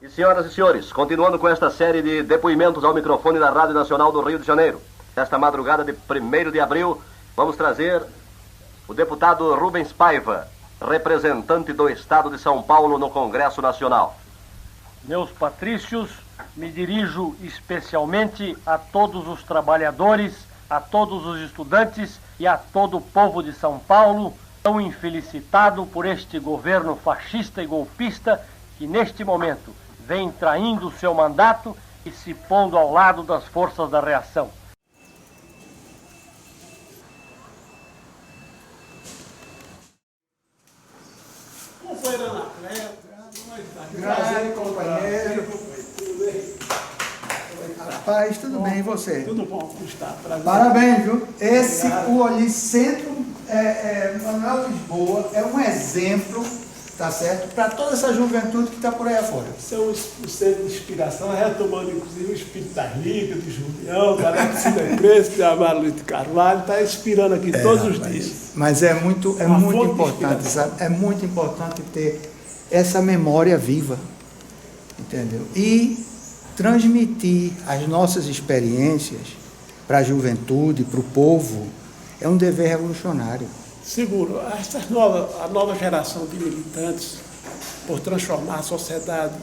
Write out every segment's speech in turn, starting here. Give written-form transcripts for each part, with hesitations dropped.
E senhoras e senhores, continuando com esta série de depoimentos ao microfone da Rádio Nacional do Rio de Janeiro, nesta madrugada de 1º de abril, vamos trazer o deputado Rubens Paiva, representante do Estado de São Paulo no Congresso Nacional. Meus patrícios, me dirijo especialmente a todos os trabalhadores, a todos os estudantes e a todo o povo de São Paulo, tão infelicitado por este governo fascista e golpista que neste momento vem traindo seu mandato e se pondo ao lado das forças da reação. Prazer, companheiro. Rapaz, tudo bem, e você? Tudo bom, como está? Prazer. Parabéns, viu? Esse, o Ali Centro Manuel Lisboa, é um exemplo, tá certo? Para toda essa juventude que está por aí afora. São o centro de inspiração, retomando inclusive o espírito da Liga, do Julião, da Alexandre Crespo, da Amaru de Carvalho, está inspirando aqui todos os dias. Mas é muito importante, sabe? É muito importante ter essa memória viva, entendeu? E transmitir as nossas experiências para a juventude, para o povo, é um dever revolucionário. Seguro, a nova geração de militantes, por transformar a sociedade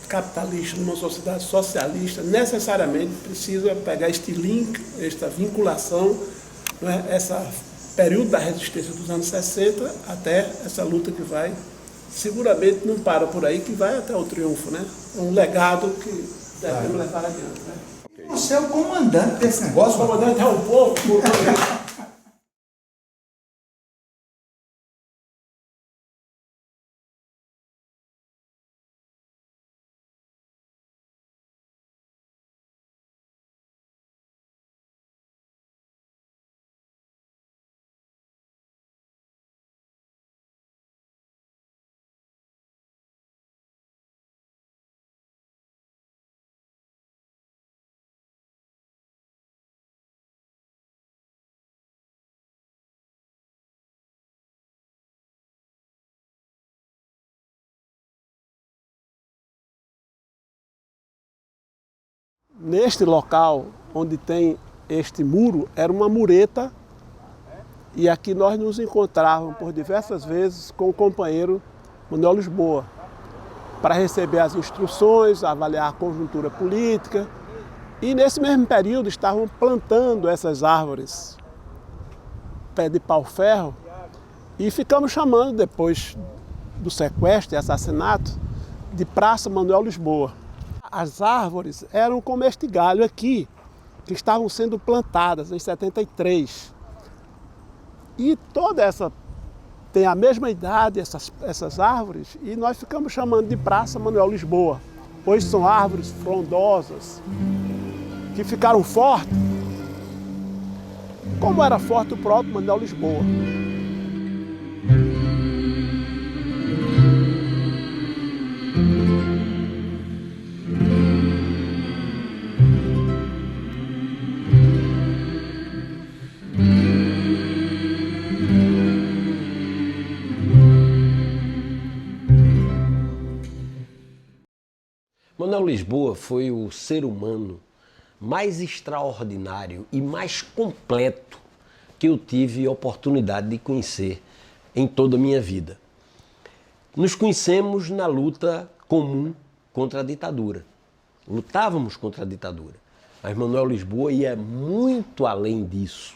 capitalista numa sociedade socialista, necessariamente precisa pegar este link, esta vinculação, né, esse período da resistência dos anos 60 até essa luta que vai, seguramente não para por aí, que vai até o triunfo, né? É um legado que devemos levar adiante, né? Você é o comandante desse negócio. O comandante é o povo. Neste local onde tem este muro, era uma mureta, e aqui nós nos encontrávamos por diversas vezes com o companheiro Manuel Lisboa, para receber as instruções, avaliar a conjuntura política, e nesse mesmo período estavam plantando essas árvores, pé de pau-ferro, e ficamos chamando, depois do sequestro e assassinato, de Praça Manuel Lisboa. As árvores eram como este galho aqui, que estavam sendo plantadas em 73. E toda essa tem a mesma idade, essas árvores, e nós ficamos chamando de Praça Manuel Lisboa. Hoje são árvores frondosas, que ficaram fortes, como era forte o próprio Manuel Lisboa. Manuel Lisboa foi o ser humano mais extraordinário e mais completo que eu tive a oportunidade de conhecer em toda a minha vida. Nos conhecemos na luta comum contra a ditadura. Lutávamos contra a ditadura. Mas Manuel Lisboa ia muito além disso.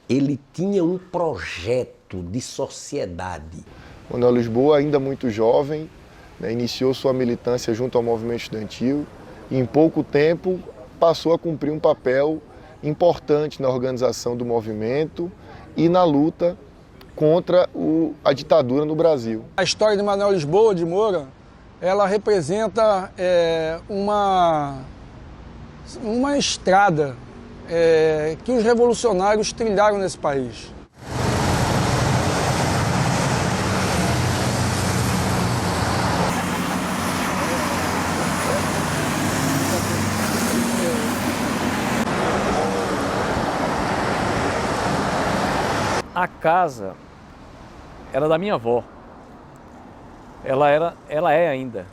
Ele tinha um projeto de sociedade. Manuel Lisboa, ainda muito jovem, iniciou sua militância junto ao movimento estudantil e em pouco tempo passou a cumprir um papel importante na organização do movimento e na luta contra a ditadura no Brasil. A história de Manuel Lisboa de Moura, ela representa uma estrada que os revolucionários trilharam nesse país. A casa era da minha avó. Ela é ainda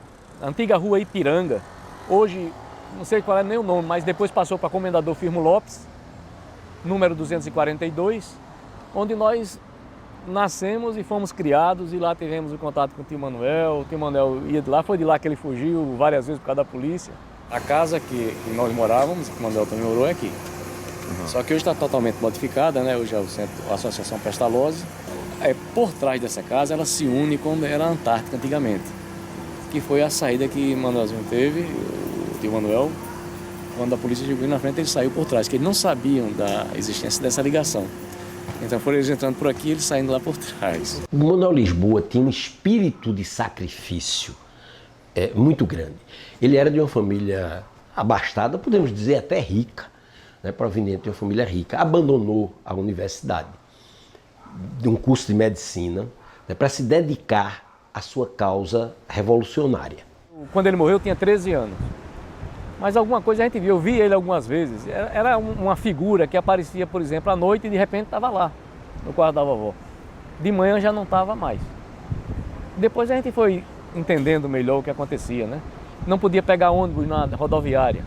antiga rua Ipiranga. Hoje, não sei qual é nem o nome, mas depois passou para Comendador Firmo Lopes, número 242, onde nós nascemos e fomos criados, e lá tivemos o contato com o tio Manuel. O tio Manuel ia de lá, foi de lá que ele fugiu várias vezes por causa da polícia. A casa que nós morávamos, que o Manuel também morou, é aqui. Só que hoje está totalmente modificada, né? Hoje é o centro, a Associação Pestalozzi. Por trás dessa casa, ela se une como era a Antártica antigamente, que foi a saída que o Manuelzinho teve, o tio Manuel. Quando a polícia chegou na frente, ele saiu por trás, que eles não sabiam da existência dessa ligação. Então foram eles entrando por aqui e eles saindo lá por trás. O Manuel Lisboa tinha um espírito de sacrifício muito grande. Ele era de uma família abastada, podemos dizer até rica, né, proveniente de uma família rica. Abandonou a universidade, de um curso de medicina, né, para se dedicar à sua causa revolucionária. Quando ele morreu, eu tinha 13 anos. Mas alguma coisa a gente viu, eu vi ele algumas vezes. Era uma figura que aparecia, por exemplo, à noite e de repente estava lá, no quarto da vovó. De manhã já não estava mais. Depois a gente foi entendendo melhor o que acontecia, né? Não podia pegar ônibus na rodoviária.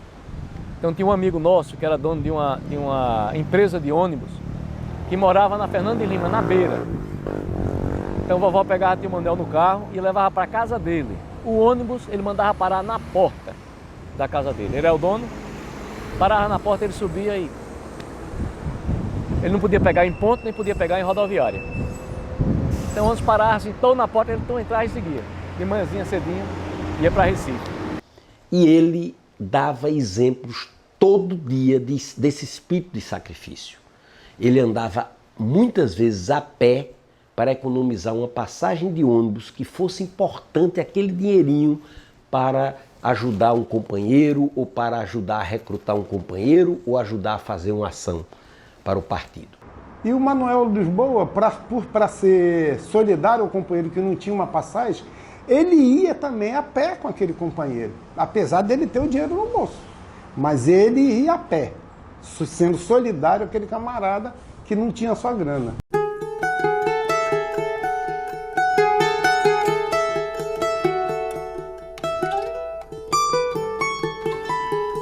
Então tinha um amigo nosso que era dono de uma empresa de ônibus que morava na Fernando de Lima, na beira. Então a vovó pegava o tio Manuel no carro e levava para a casa dele. O ônibus ele mandava parar na porta da casa dele. Ele era o dono, parava na porta, ele subia e... Ele não podia pegar em ponto, nem podia pegar em rodoviária. Então, onde parasse, então na porta, ele entrava e seguia. De manhãzinha, cedinho, ia para Recife. E ele dava exemplos todo dia desse espírito de sacrifício. Ele andava muitas vezes a pé para economizar uma passagem de ônibus que fosse importante aquele dinheirinho para ajudar um companheiro, ou para ajudar a recrutar um companheiro, ou ajudar a fazer uma ação para o partido. E o Manuel Lisboa, para ser solidário ao companheiro que não tinha uma passagem, ele ia também a pé com aquele companheiro, apesar dele ter o dinheiro no bolso. Mas ele ia a pé, sendo solidário àquele camarada que não tinha sua grana.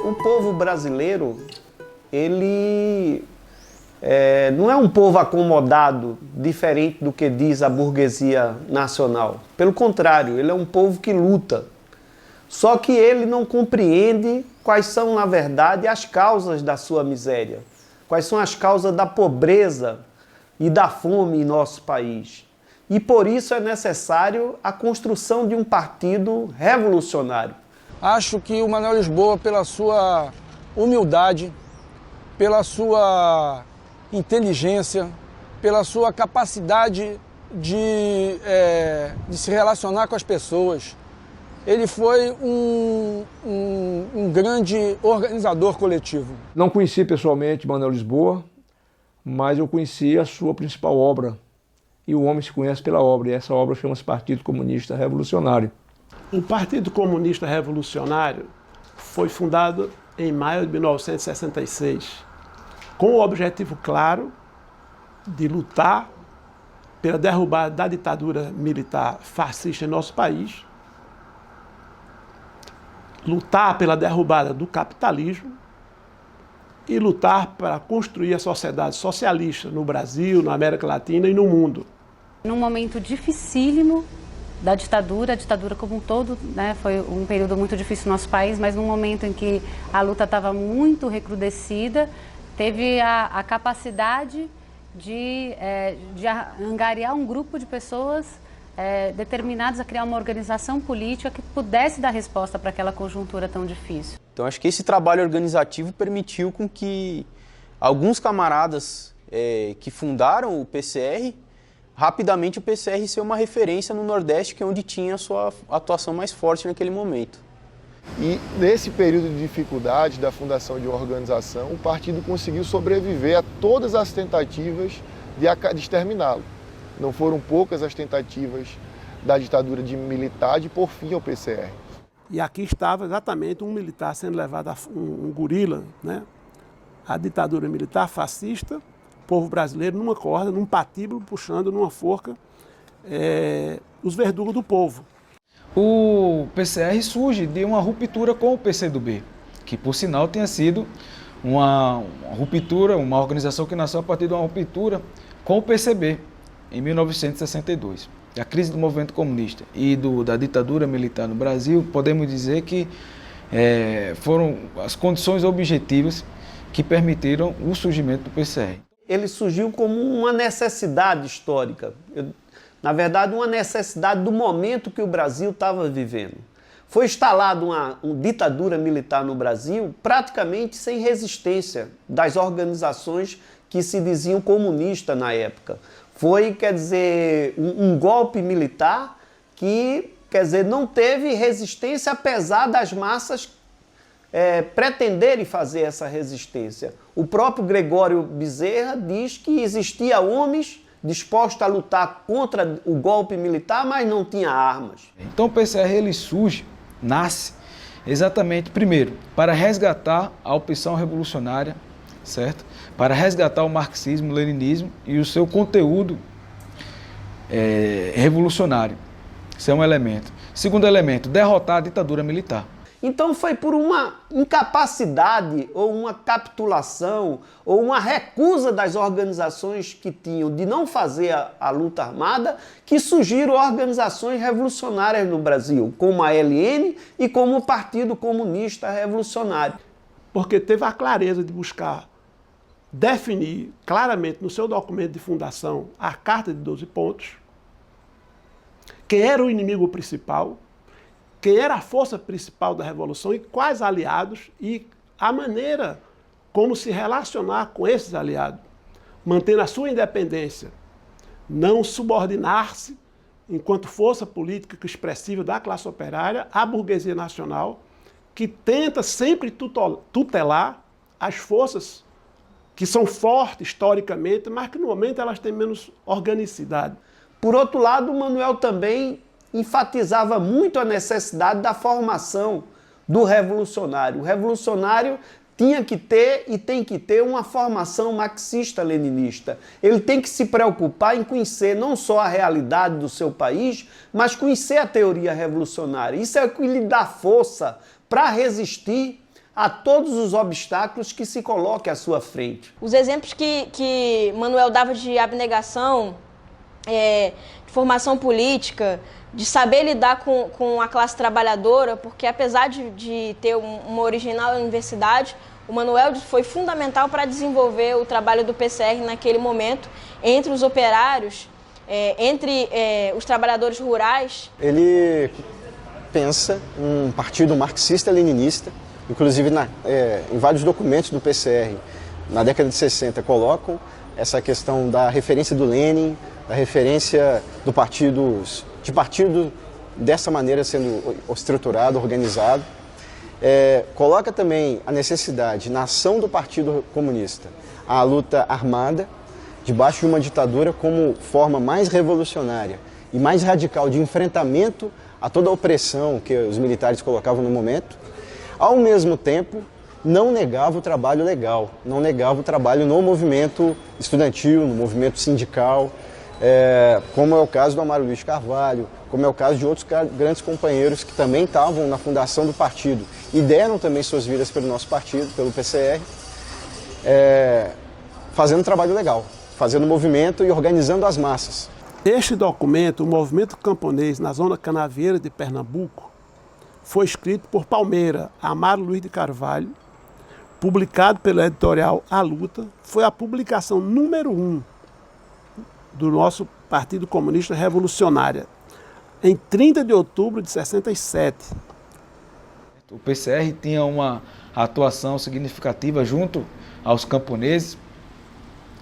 O povo brasileiro, ele não é um povo acomodado, diferente do que diz a burguesia nacional. Pelo contrário, ele é um povo que luta. Só que ele não compreende quais são, na verdade, as causas da sua miséria. Quais são as causas da pobreza e da fome em nosso país. E por isso é necessário a construção de um partido revolucionário. Acho que o Manuel Lisboa, pela sua humildade, pela sua inteligência, pela sua capacidade de se relacionar com as pessoas, ele foi um grande organizador coletivo. Não conheci pessoalmente Manuel Lisboa, mas eu conheci a sua principal obra. E o homem se conhece pela obra, e essa obra chama-se Partido Comunista Revolucionário. O Partido Comunista Revolucionário foi fundado em maio de 1966, com o objetivo claro de lutar pela derrubada da ditadura militar fascista em nosso país, lutar pela derrubada do capitalismo e lutar para construir a sociedade socialista no Brasil, na América Latina e no mundo. Num momento dificílimo da ditadura, a ditadura como um todo, né, foi um período muito difícil no nosso país, mas num momento em que a luta estava muito recrudescida, teve a capacidade de angariar um grupo de pessoas determinadas a criar uma organização política que pudesse dar resposta para aquela conjuntura tão difícil. Então acho que esse trabalho organizativo permitiu com que alguns camaradas que fundaram o PCR, rapidamente o PCR ser uma referência no Nordeste, que é onde tinha a sua atuação mais forte naquele momento. E nesse período de dificuldade da fundação de uma organização, o partido conseguiu sobreviver a todas as tentativas de exterminá-lo. Não foram poucas as tentativas da ditadura militar de pôr fim ao PCR. E aqui estava exatamente um militar sendo levado, um gorila, né? A ditadura militar fascista, o povo brasileiro numa corda, num patíbulo, puxando numa forca os verdugos do povo. o PCR surge de uma ruptura com o PCdoB, que por sinal tinha sido uma ruptura, uma organização que nasceu a partir de uma ruptura com o PCB, em 1962. A crise do movimento comunista e da ditadura militar no Brasil, podemos dizer que foram as condições objetivas que permitiram o surgimento do PCR. Ele surgiu como uma necessidade histórica, na verdade uma necessidade do momento que o Brasil estava vivendo. Foi instalada uma ditadura militar no Brasil praticamente sem resistência das organizações que se diziam comunistas na época. Foi, quer dizer, um golpe militar que, quer dizer, não teve resistência apesar das massas pretenderem fazer essa resistência. O próprio Gregório Bezerra diz que existia homens dispostos a lutar contra o golpe militar, mas não tinha armas. Então o PCR ele nasce exatamente, primeiro, para resgatar a opção revolucionária, certo? Para resgatar o marxismo, o leninismo e o seu conteúdo revolucionário. Isso é um elemento. Segundo elemento, derrotar a ditadura militar. Então foi por uma incapacidade ou uma capitulação ou uma recusa das organizações que tinham de não fazer a luta armada que surgiram organizações revolucionárias no Brasil, como a LN e como o Partido Comunista Revolucionário. Porque teve a clareza de buscar definir claramente no seu documento de fundação a Carta de 12 Pontos, quem era o inimigo principal, quem era a força principal da Revolução e quais aliados e a maneira como se relacionar com esses aliados, mantendo a sua independência, não subordinar-se enquanto força política expressiva da classe operária à burguesia nacional, que tenta sempre tutelar as forças que são fortes historicamente, mas que no momento elas têm menos organicidade. Por outro lado, o Manuel também enfatizava muito a necessidade da formação do revolucionário. O revolucionário tinha que ter e tem que ter uma formação marxista-leninista. Ele tem que se preocupar em conhecer não só a realidade do seu país, mas conhecer a teoria revolucionária. Isso é o que lhe dá força para resistir a todos os obstáculos que se coloquem à sua frente. Os exemplos que Manuel dava de abnegação, de formação política, de saber lidar com a classe trabalhadora, porque apesar de ter uma original universidade, o Manuel foi fundamental para desenvolver o trabalho do PCR naquele momento, entre os operários, entre os trabalhadores rurais. Ele pensa um partido marxista-leninista, inclusive em vários documentos do PCR, na década de 60, colocam essa questão da referência do Lenin, da referência de partido dessa maneira sendo estruturado, organizado. Coloca também a necessidade, na ação do Partido Comunista, a luta armada, debaixo de uma ditadura, como forma mais revolucionária e mais radical de enfrentamento a toda a opressão que os militares colocavam no momento. Ao mesmo tempo, não negava o trabalho legal, não negava o trabalho no movimento estudantil, no movimento sindical, como é o caso do Amaro Luiz Carvalho, como é o caso de outros grandes companheiros que também estavam na fundação do partido e deram também suas vidas pelo nosso partido, pelo PCR, fazendo trabalho legal, fazendo movimento e organizando as massas. Este documento, o Movimento Camponês na Zona Canavieira de Pernambuco, foi escrito por Palmeira, Amaro Luiz de Carvalho, publicado pelo editorial A Luta, foi a publicação número 1 do nosso Partido Comunista Revolucionário, em 30 de outubro de 67. O PCR tinha uma atuação significativa junto aos camponeses,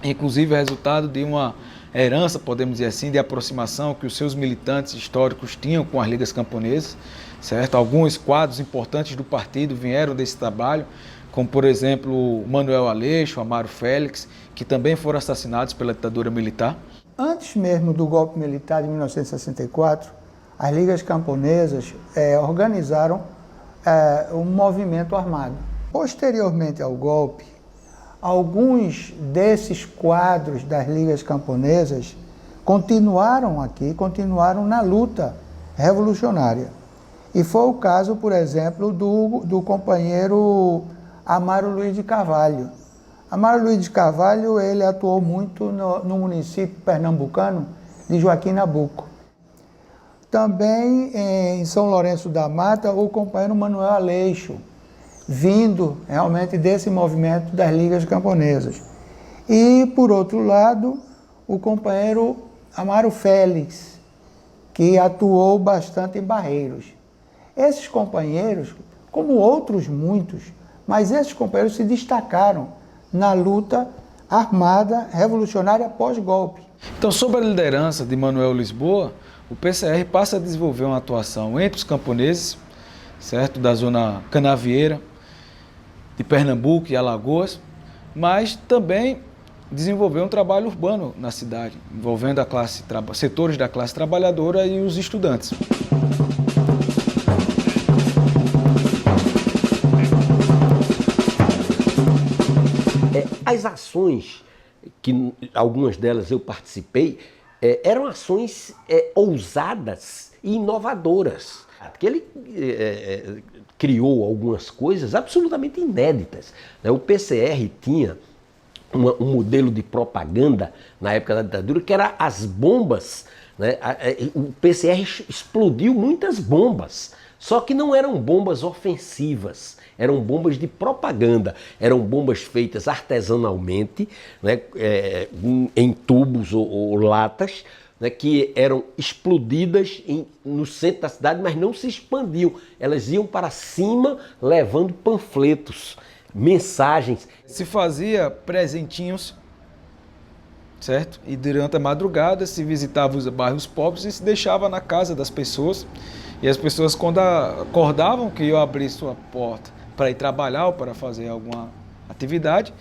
inclusive resultado de uma herança, podemos dizer assim, de aproximação que os seus militantes históricos tinham com as ligas camponesas, certo? Alguns quadros importantes do partido vieram desse trabalho, como por exemplo o Manuel Aleixo, Amaro Félix, que também foram assassinados pela ditadura militar. Antes mesmo do golpe militar de 1964, as ligas camponesas organizaram um movimento armado. Posteriormente ao golpe, alguns desses quadros das ligas camponesas continuaram aqui, continuaram na luta revolucionária. E foi o caso, por exemplo, do companheiro Amaro Luiz de Carvalho. Amaro Luiz de Carvalho, ele atuou muito no município pernambucano de Joaquim Nabuco. Também em São Lourenço da Mata, o companheiro Manuel Aleixo, vindo realmente desse movimento das ligas camponesas. E, por outro lado, o companheiro Amaro Félix, que atuou bastante em Barreiros. Esses companheiros, como outros muitos, mas esses companheiros se destacaram na luta armada revolucionária pós-golpe. Então, sob a liderança de Manuel Lisboa, o PCR passa a desenvolver uma atuação entre os camponeses, certo, da zona canavieira, de Pernambuco e Alagoas, mas também desenvolveu um trabalho urbano na cidade, envolvendo setores da classe trabalhadora e os estudantes. As ações, que algumas delas eu participei, eram ações ousadas e inovadoras. Porque ele criou algumas coisas absolutamente inéditas. O PCR tinha um modelo de propaganda na época da ditadura que era as bombas. O PCR explodiu muitas bombas, só que não eram bombas ofensivas, eram bombas de propaganda, eram bombas feitas artesanalmente, em tubos ou latas, que eram explodidas no centro da cidade, mas não se expandiam. Elas iam para cima levando panfletos, mensagens. Se fazia presentinhos, certo? E durante a madrugada se visitava os bairros pobres e se deixava na casa das pessoas. E as pessoas, quando acordavam que iam abrir sua porta para ir trabalhar ou para fazer alguma atividade,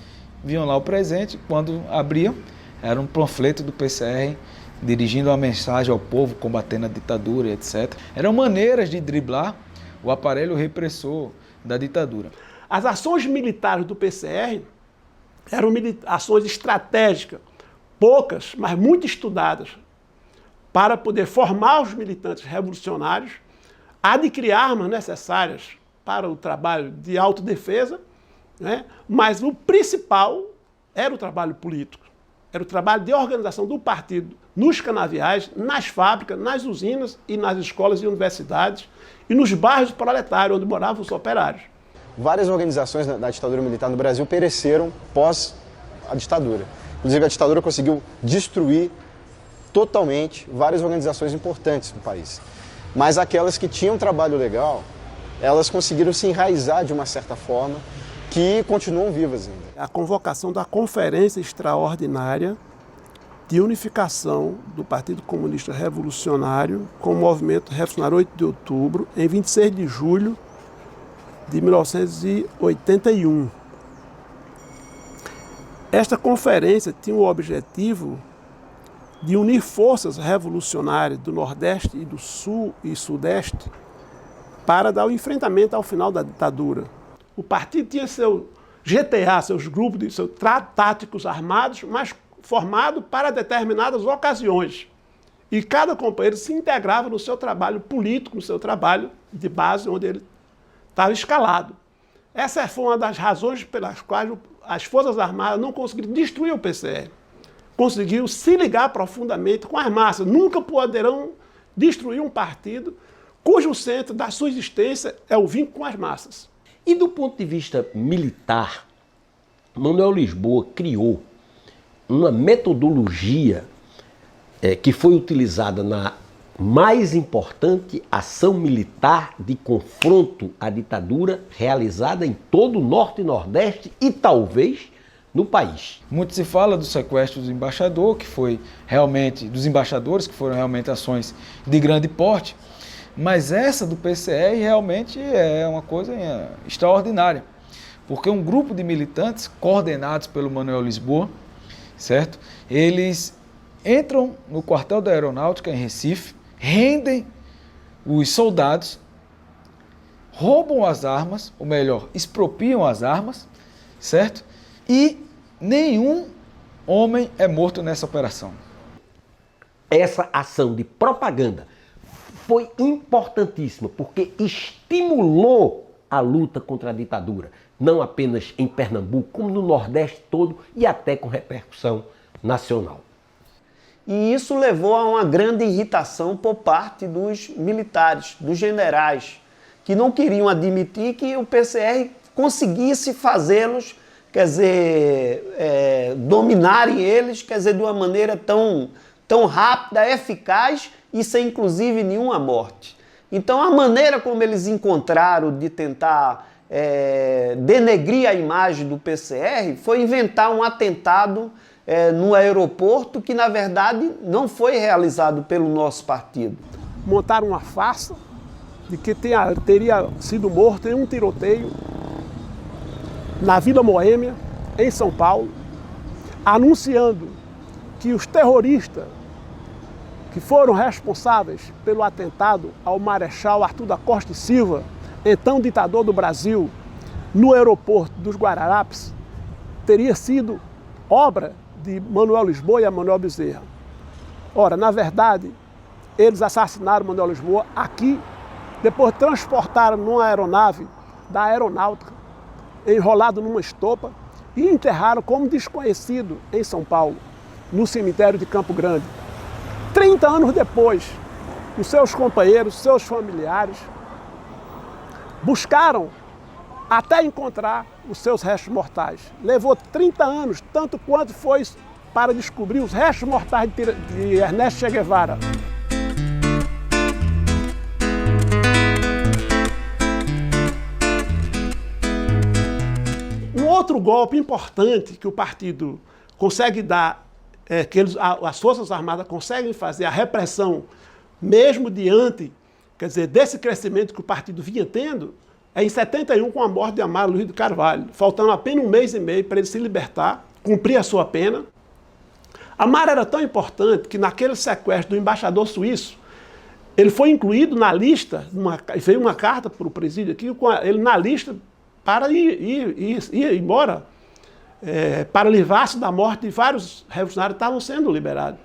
viam lá o presente. Quando abriam, era um panfleto do PCR dirigindo uma mensagem ao povo, combatendo a ditadura, etc. Eram maneiras de driblar o aparelho repressor da ditadura. As ações militares do PCR eram ações estratégicas, poucas, mas muito estudadas, para poder formar os militantes revolucionários, adquirir armas necessárias para o trabalho de autodefesa, mas o principal era o trabalho político, era o trabalho de organização do partido nos canaviais, nas fábricas, nas usinas e nas escolas e universidades e nos bairros proletários, onde moravam os operários. Várias organizações da ditadura militar no Brasil pereceram pós a ditadura. Inclusive, a ditadura conseguiu destruir totalmente várias organizações importantes no país. Mas aquelas que tinham trabalho legal, elas conseguiram se enraizar de uma certa forma, que continuam vivas ainda. A convocação da Conferência Extraordinária de Unificação do Partido Comunista Revolucionário com o Movimento Revolucionário 8 de Outubro, em 26 de julho de 1981. Esta conferência tinha o objetivo de unir forças revolucionárias do Nordeste e do Sul e Sudeste para dar o enfrentamento ao final da ditadura. O partido tinha seu GTA, seus grupos de seus táticos armados, mas formado para determinadas ocasiões. E cada companheiro se integrava no seu trabalho político, no seu trabalho de base, onde ele estava escalado. Essa foi uma das razões pelas quais as Forças Armadas não conseguiram destruir o PCR. Conseguiram se ligar profundamente com as massas. Nunca poderão destruir um partido cujo centro da sua existência é o vínculo com as massas. E do ponto de vista militar, Manuel Lisboa criou uma metodologia que foi utilizada na mais importante ação militar de confronto à ditadura realizada em todo o Norte e Nordeste e talvez no país. Muito se fala do sequestro do embaixador, que foi realmente, dos embaixadores, que foram realmente ações de grande porte, mas essa do PCR realmente é uma coisa extraordinária, porque um grupo de militantes coordenados pelo Manuel Lisboa, certo? Eles entram no quartel da Aeronáutica em Recife, rendem os soldados, roubam as armas, ou melhor, expropriam as armas, certo? E nenhum homem é morto nessa operação. Essa ação de propaganda foi importantíssima, porque estimulou a luta contra a ditadura, não apenas em Pernambuco, como no Nordeste todo e até com repercussão nacional. E isso levou a uma grande irritação por parte dos militares, dos generais, que não queriam admitir que o PCR conseguisse fazê-los, quer dizer, dominarem eles, quer dizer, de uma maneira tão rápida, eficaz e sem inclusive nenhuma morte. Então a maneira como eles encontraram de tentar denegrir a imagem do PCR foi inventar um atentado no aeroporto que na verdade não foi realizado pelo nosso partido. Montaram uma farsa de que teria sido morto em um tiroteio na Vila Moêmia, em São Paulo, anunciando que os terroristas que foram responsáveis pelo atentado ao Marechal Arthur da Costa e Silva, então ditador do Brasil, no aeroporto dos Guararapes, teria sido obra de Manuel Lisboa e Manuel Bezerra. Ora, na verdade, eles assassinaram Manuel Lisboa aqui, depois transportaram numa aeronave da aeronáutica, enrolado numa estopa, e enterraram como desconhecido em São Paulo, no cemitério de Campo Grande. 30 anos depois, os seus companheiros, seus familiares, buscaram até encontrar os seus restos mortais. Levou 30 anos, tanto quanto foi para descobrir os restos mortais de Ernesto Che Guevara. Um outro golpe importante que o partido consegue dar, as Forças Armadas conseguem fazer a repressão, mesmo diante, quer dizer, desse crescimento que o partido vinha tendo, é em 71 com a morte de Amaro Luiz de Carvalho, faltando apenas um mês e meio para ele se libertar, cumprir a sua pena. Amaro era tão importante que naquele sequestro do embaixador suíço, ele foi incluído na lista, veio uma carta para o presídio aqui, com ele na lista para ir embora, para livrar-se da morte de vários revolucionários que estavam sendo liberados.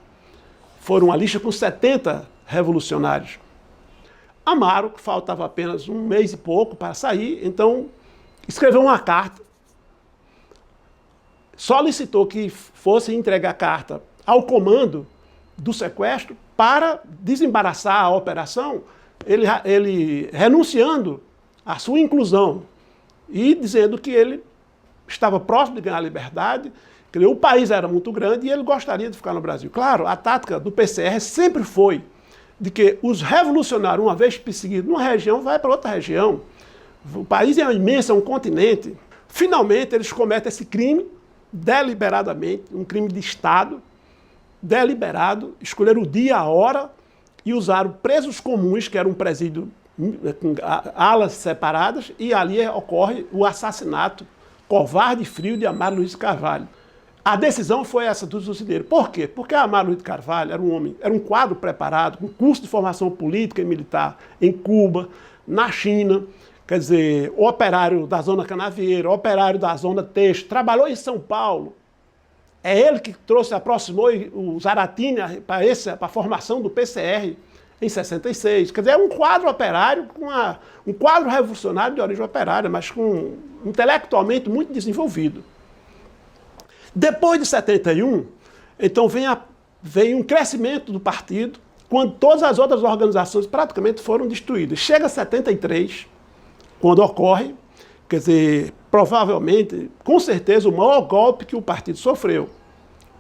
Foram uma lista com 70 revolucionários. Amaro, que faltava apenas um mês e pouco para sair, então escreveu uma carta, solicitou que fosse entregar a carta ao comando do sequestro para desembaraçar a operação, ele renunciando à sua inclusão e dizendo que ele estava próximo de ganhar a liberdade, que o país era muito grande e ele gostaria de ficar no Brasil. Claro, a tática do PCR sempre foi de que os revolucionários, uma vez perseguidos numa região, vai para outra região. O país é imenso, é um continente. Finalmente, eles cometem esse crime deliberadamente, um crime de Estado, deliberado, escolheram o dia, a hora e usaram presos comuns, que era um presídio com alas separadas, e ali ocorre o assassinato covarde e frio de Amaro Luiz de Carvalho. A decisão foi essa dos fuzileiros. Por quê? Porque Amaro Luiz de Carvalho era um quadro preparado, com curso de formação política e militar em Cuba, na China, quer dizer, operário da zona canavieira, operário da zona têxtil, trabalhou em São Paulo. É ele que aproximou o Zaratini para a formação do PCR em 66. Quer dizer, é um quadro operário, um quadro revolucionário de origem operária, mas intelectualmente muito desenvolvido. Depois de 71, então vem um crescimento do partido, quando todas as outras organizações praticamente foram destruídas. Chega a 73, quando ocorre, quer dizer, provavelmente, com certeza, o maior golpe que o partido sofreu.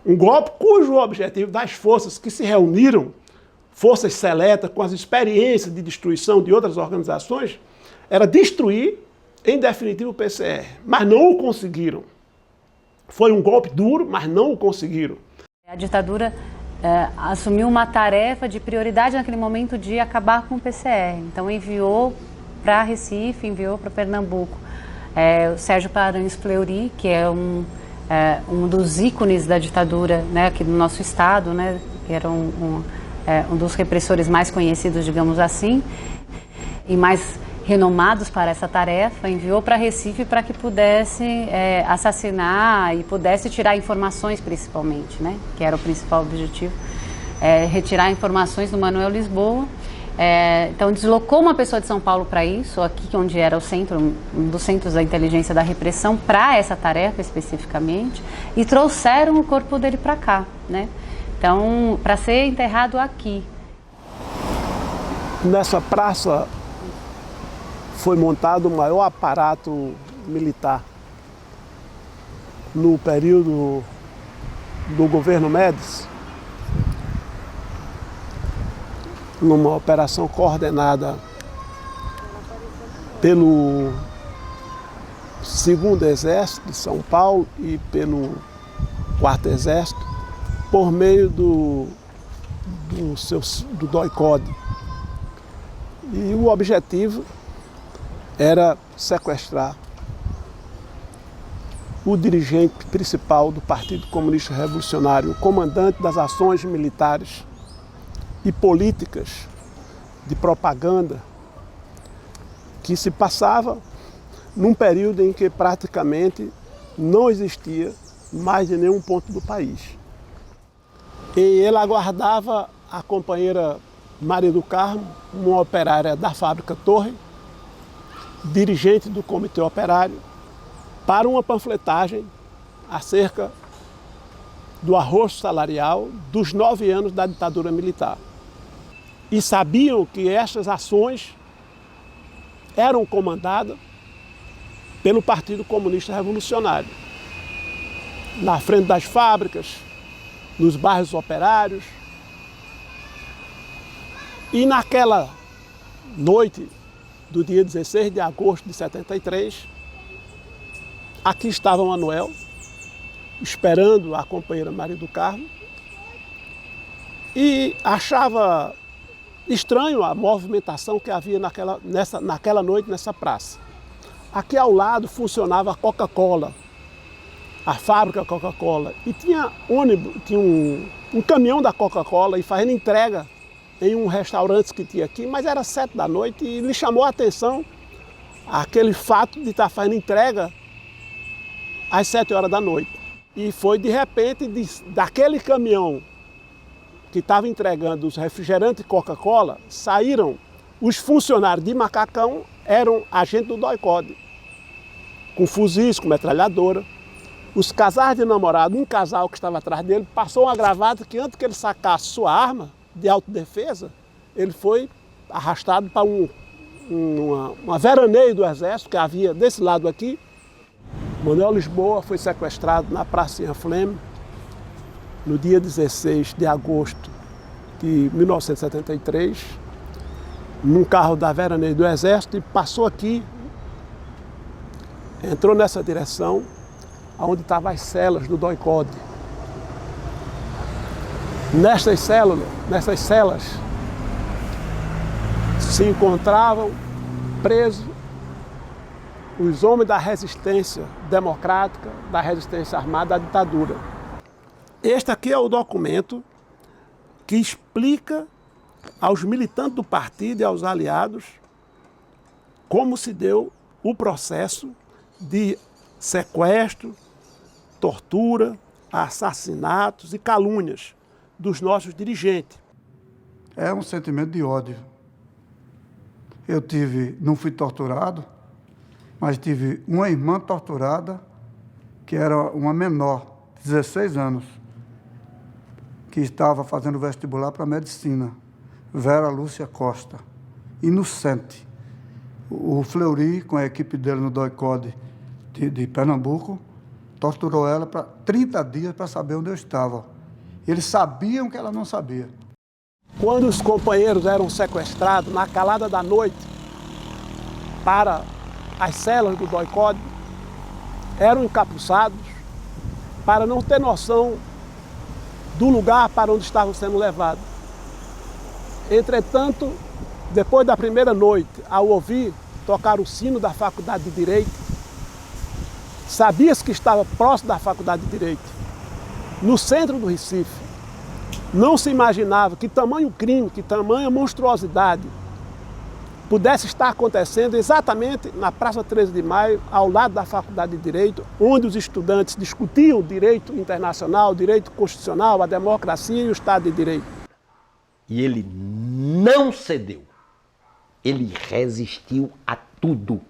Um golpe cujo objetivo das forças que se reuniram, forças seletas com as experiências de destruição de outras organizações, era destruir, em definitivo, o PCR. Mas não o conseguiram. Foi um golpe duro, mas não o conseguiram. A ditadura assumiu uma tarefa de prioridade naquele momento de acabar com o PCR. Então enviou para Recife, enviou para Pernambuco. O Sérgio Paranhos Fleury, que é um dos ícones da ditadura, né, aqui no nosso estado, né, que era um dos repressores mais conhecidos, digamos assim, e mais renomados para essa tarefa, enviou para Recife para que pudesse assassinar e pudesse tirar informações, principalmente, né, que era o principal objetivo, retirar informações do Manuel Lisboa Então deslocou uma pessoa de São Paulo para isso, aqui onde era o centro, um dos centros da inteligência da repressão, para essa tarefa especificamente, e trouxeram o corpo dele para cá, né? Então, para ser enterrado aqui. Nessa praça foi montado o maior aparato militar no período do governo Médici, numa operação coordenada pelo 2º Exército de São Paulo e pelo 4º Exército, por meio do DOI-CODE. E o objetivo era sequestrar o dirigente principal do Partido Comunista Revolucionário, o comandante das ações militares e políticas de propaganda que se passava num período em que praticamente não existia mais de nenhum ponto do país. E ele aguardava a companheira Maria do Carmo, uma operária da fábrica Torre, dirigente do Comitê Operário, para uma panfletagem acerca do arrocho salarial dos 9 anos da ditadura militar. E sabiam que estas ações eram comandadas pelo Partido Comunista Revolucionário. Na frente das fábricas, nos bairros operários. E naquela noite do dia 16 de agosto de 73, aqui estava o Manuel, esperando a companheira Maria do Carmo, e achava estranho a movimentação que havia naquela noite nessa praça. Aqui ao lado funcionava a Coca-Cola, a fábrica Coca-Cola, e tinha ônibus, tinha um caminhão da Coca-Cola e fazendo entrega em um restaurante que tinha aqui, mas era 7 da noite e lhe chamou a atenção aquele fato de estar fazendo entrega às 7 horas da noite. E foi de repente daquele caminhão que estava entregando os refrigerantes Coca-Cola, saíram os funcionários de Macacão, eram agentes do DOI-CODE, com fuzis, com metralhadora. Os casais de namorado, um casal que estava atrás dele, passou uma gravata que antes que ele sacasse sua arma de autodefesa, ele foi arrastado para uma veraneio do Exército que havia desse lado aqui. Manuel Lisboa foi sequestrado na Pracinha Fleme no dia 16 de agosto de 1973, num carro da veraneio do Exército, e passou aqui, entrou nessa direção, onde estavam as celas do DOI-CODE. Nessas celas se encontravam presos os homens da resistência democrática, da resistência armada à ditadura. Este aqui é o documento que explica aos militantes do partido e aos aliados como se deu o processo de sequestro, tortura, assassinatos e calúnias dos nossos dirigentes. É um sentimento de ódio. Não fui torturado, mas tive uma irmã torturada, que era uma menor, 16 anos, que estava fazendo vestibular para medicina, Vera Lúcia Costa, inocente. O Fleury, com a equipe dele no DOI-CODE de Pernambuco, torturou ela para 30 dias para saber onde eu estava. Eles sabiam que ela não sabia. Quando os companheiros eram sequestrados na calada da noite para as celas do DOI-CODE, eram encapuçados para não ter noção do lugar para onde estavam sendo levados. Entretanto, depois da primeira noite, ao ouvir tocar o sino da Faculdade de Direito, sabia-se que estava próximo da Faculdade de Direito, no centro do Recife. Não se imaginava que tamanho crime, que tamanha monstruosidade pudesse estar acontecendo exatamente na Praça 13 de Maio, ao lado da Faculdade de Direito, onde os estudantes discutiam o direito internacional, o direito constitucional, a democracia e o Estado de Direito. E ele não cedeu. Ele resistiu a tudo.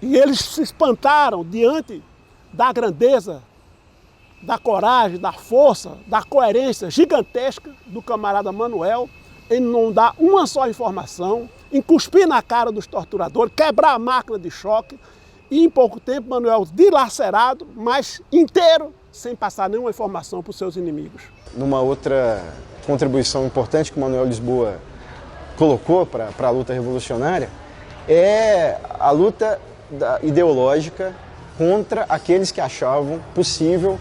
E eles se espantaram diante da grandeza, da coragem, da força, da coerência gigantesca do camarada Manuel em não dar uma só informação, em cuspir na cara dos torturadores, quebrar a máquina de choque e em pouco tempo Manuel dilacerado, mas inteiro, sem passar nenhuma informação para os seus inimigos. Numa outra contribuição importante que o Manuel Lisboa colocou para a luta revolucionária é a luta ideológica contra aqueles que achavam possível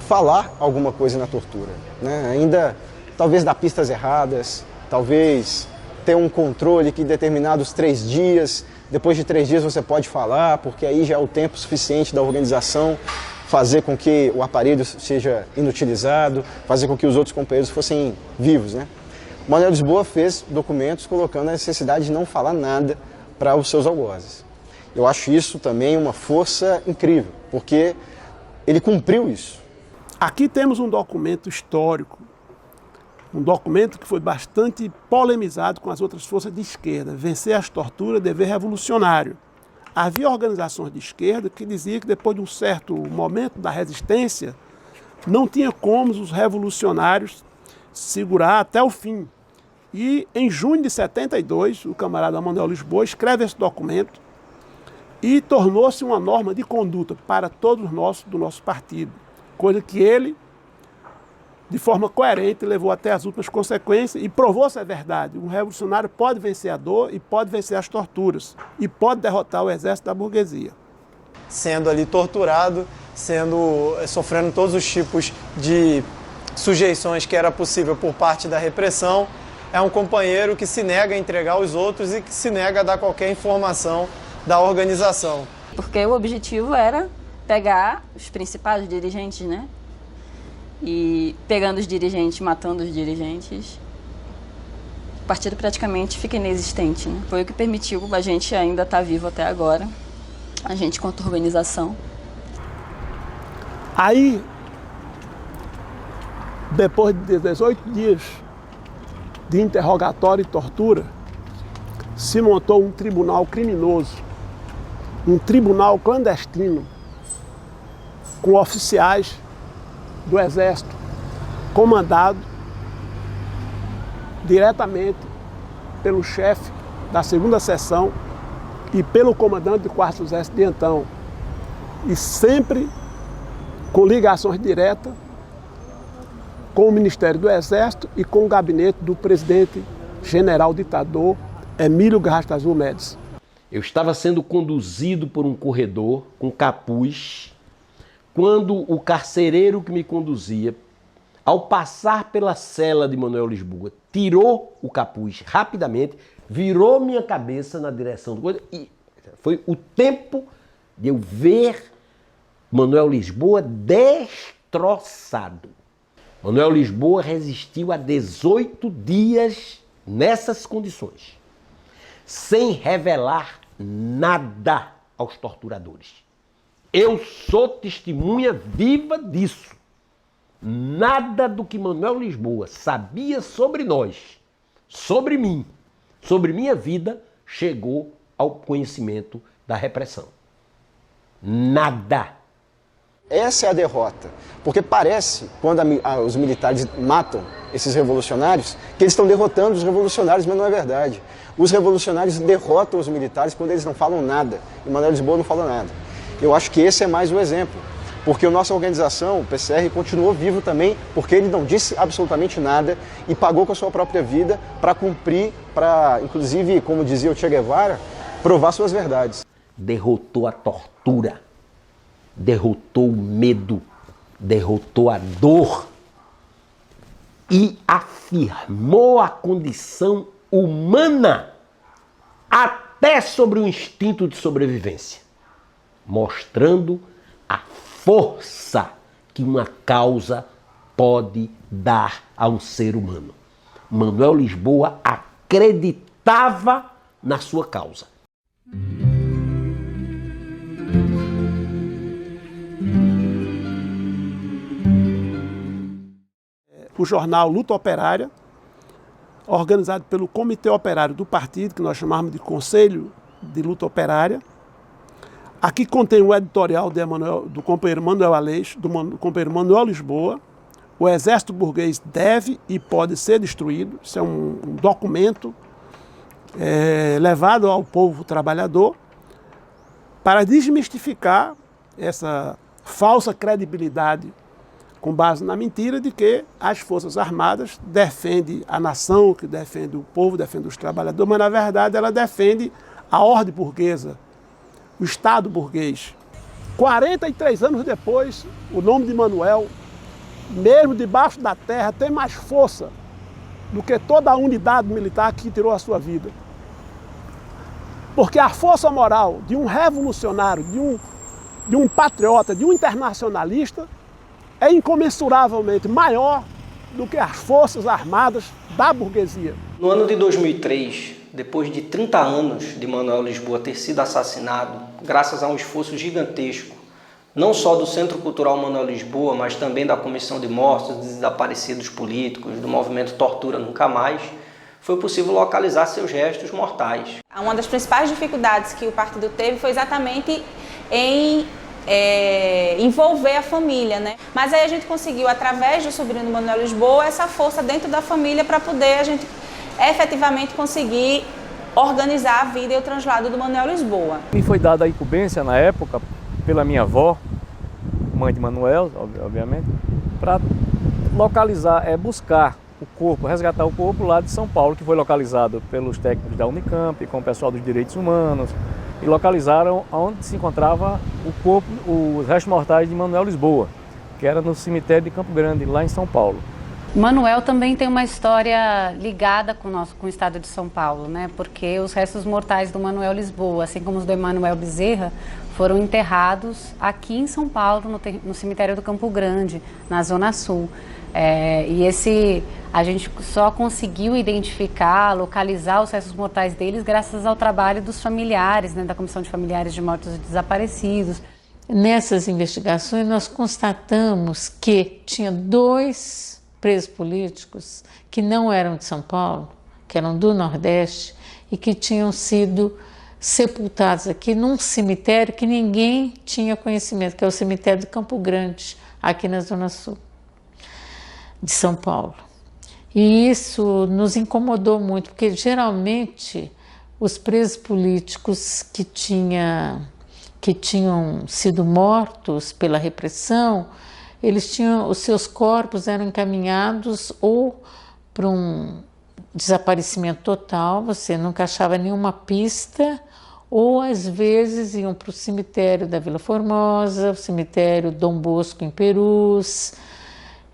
falar alguma coisa na tortura, né? Ainda talvez dar pistas erradas, talvez ter um controle que em determinados 3 dias, depois de 3 dias você pode falar, porque aí já é o tempo suficiente da organização fazer com que o aparelho seja inutilizado, fazer com que os outros companheiros fossem vivos, né? O Manuel Lisboa fez documentos colocando a necessidade de não falar nada para os seus algozes. Eu acho isso também uma força incrível, porque ele cumpriu isso. Aqui temos um documento histórico, um documento que foi bastante polemizado com as outras forças de esquerda. Vencer as torturas, dever revolucionário. Havia organizações de esquerda que diziam que depois de um certo momento da resistência, não tinha como os revolucionários segurar até o fim. E em junho de 72, o camarada Manuel Lisboa escreve esse documento e tornou-se uma norma de conduta para todos nós do nosso partido. Coisa que ele, de forma coerente, levou até as últimas consequências e provou ser verdade. Um revolucionário pode vencer a dor e pode vencer as torturas e pode derrotar o exército da burguesia. Sendo ali torturado, sofrendo todos os tipos de sujeições que era possível por parte da repressão, é um companheiro que se nega a entregar aos outros e que se nega a dar qualquer informação da organização. Porque o objetivo era pegar os principais dirigentes, né? E pegando os dirigentes, matando os dirigentes, o partido praticamente fica inexistente, né? Foi o que permitiu a gente ainda estar vivo até agora, a gente quanto organização. Aí, depois de 18 dias de interrogatório e tortura, se montou um tribunal criminoso, um tribunal clandestino, com oficiais do Exército, comandado diretamente pelo chefe da 2ª seção e pelo comandante do 4º Exército de então, e sempre com ligações diretas com o Ministério do Exército e com o gabinete do presidente general ditador Emílio Garrastazu Médici. Eu estava sendo conduzido por um corredor com capuz, quando o carcereiro que me conduzia, ao passar pela cela de Manuel Lisboa, tirou o capuz rapidamente, virou minha cabeça na direção do corredor e foi o tempo de eu ver Manuel Lisboa destroçado. Manuel Lisboa resistiu a 18 dias nessas condições, sem revelar nada aos torturadores. Eu sou testemunha viva disso. Nada do que Manuel Lisboa sabia sobre nós, sobre mim, sobre minha vida, chegou ao conhecimento da repressão. Nada. Essa é a derrota, porque parece, quando os militares matam esses revolucionários, que eles estão derrotando os revolucionários, mas não é verdade. Os revolucionários derrotam os militares quando eles não falam nada, e Manuel Lisboa não falou nada. Eu acho que esse é mais um exemplo, porque a nossa organização, o PCR, continuou vivo também, porque ele não disse absolutamente nada e pagou com a sua própria vida para cumprir, para, inclusive, como dizia o Che Guevara, provar suas verdades. Derrotou a tortura, derrotou o medo, derrotou a dor e afirmou a condição humana até sobre o instinto de sobrevivência, mostrando a força que uma causa pode dar a um ser humano. Manuel Lisboa acreditava na sua causa. O jornal Luta Operária organizado pelo Comitê Operário do Partido, que nós chamamos de Conselho de Luta Operária. Aqui contém o editorial do companheiro Manuel Aleixo, do companheiro Manuel Lisboa. O exército burguês deve e pode ser destruído. Isso é um documento levado ao povo trabalhador para desmistificar essa falsa credibilidade com base na mentira de que as Forças Armadas defendem a nação, que defende o povo, defende os trabalhadores, mas na verdade ela defende a ordem burguesa, o Estado burguês. 43 anos depois, o nome de Manuel, mesmo debaixo da terra, tem mais força do que toda a unidade militar que tirou a sua vida. Porque a força moral de um revolucionário, de um patriota, de um internacionalista, é incomensuravelmente maior do que as forças armadas da burguesia. No ano de 2003, depois de 30 anos de Manuel Lisboa ter sido assassinado, graças a um esforço gigantesco, não só do Centro Cultural Manuel Lisboa, mas também da Comissão de Mortos, dos Desaparecidos Políticos, do movimento Tortura Nunca Mais, foi possível localizar seus restos mortais. Uma das principais dificuldades que o partido teve foi exatamente em envolver a família, né? Mas aí a gente conseguiu, através do sobrinho do Manuel Lisboa, essa força dentro da família para poder a gente efetivamente conseguir organizar a vida e o translado do Manuel Lisboa. Me foi dada a incumbência na época pela minha avó, mãe de Manuel, obviamente, para localizar, buscar o corpo, resgatar o corpo lá de São Paulo, que foi localizado pelos técnicos da Unicamp, com o pessoal dos direitos humanos, e localizaram onde se encontrava o corpo, os restos mortais de Manuel Lisboa, que era no cemitério de Campo Grande, lá em São Paulo. Manuel também tem uma história ligada com o estado de São Paulo, né? Porque os restos mortais do Manuel Lisboa, assim como os do Emanuel Bezerra, foram enterrados aqui em São Paulo, no cemitério do Campo Grande, na Zona Sul. A gente só conseguiu identificar, localizar os restos mortais deles graças ao trabalho dos familiares, né, da Comissão de Familiares de Mortos e Desaparecidos. Nessas investigações nós constatamos que tinha 2 presos políticos que não eram de São Paulo, que eram do Nordeste e que tinham sido sepultados aqui num cemitério que ninguém tinha conhecimento, que é o cemitério do Campo Grande, aqui na Zona Sul de São Paulo. E isso nos incomodou muito, porque geralmente os presos políticos que tinham sido mortos pela repressão, os seus corpos eram encaminhados ou para um desaparecimento total, você nunca achava nenhuma pista, ou às vezes iam para o cemitério da Vila Formosa, o cemitério Dom Bosco em Perus.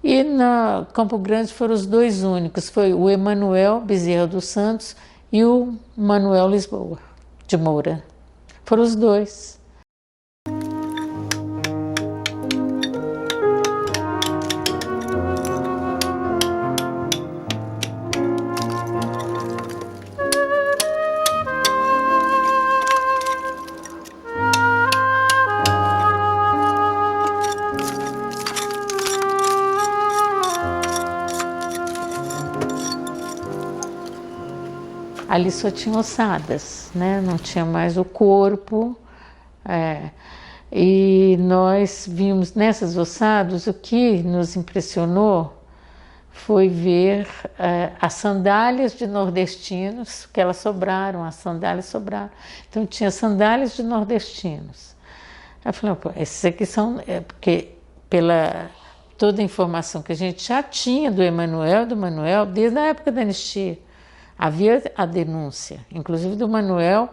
E no Campo Grande foram os 2 únicos, foi o Emanuel Bezerra dos Santos e o Manuel Lisboa de Moura. Foram os 2. Ali só tinha ossadas, né? Não tinha mais o corpo. E nós vimos nessas ossadas, o que nos impressionou foi ver as sandálias de nordestinos, que elas sobraram, as sandálias sobraram. Então tinha sandálias de nordestinos. Aí eu falei, pô, esses aqui são... porque pela toda a informação que a gente já tinha do Manuel, desde a época da anistia, havia a denúncia, inclusive do Manuel,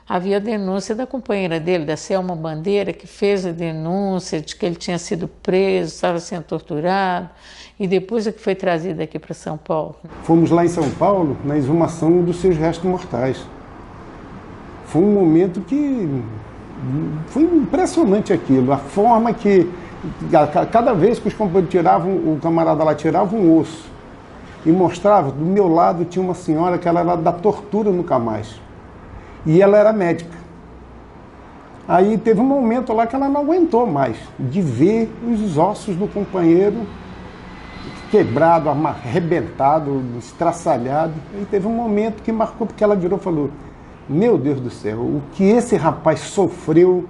havia a denúncia da companheira dele, da Selma Bandeira, que fez a denúncia de que ele tinha sido preso, estava sendo torturado, e depois é que foi trazido aqui para São Paulo. Fomos lá em São Paulo na exumação dos seus restos mortais. Foi um momento que foi impressionante aquilo, a forma que cada vez que os companheiros tiravam, o camarada lá tirava um osso e mostrava, do meu lado tinha uma senhora que ela era da Tortura Nunca Mais. E ela era médica. Aí teve um momento lá que ela não aguentou mais de ver os ossos do companheiro quebrado, arrebentado, estraçalhado. E teve um momento que marcou, porque ela virou e falou: meu Deus do céu, o que esse rapaz sofreu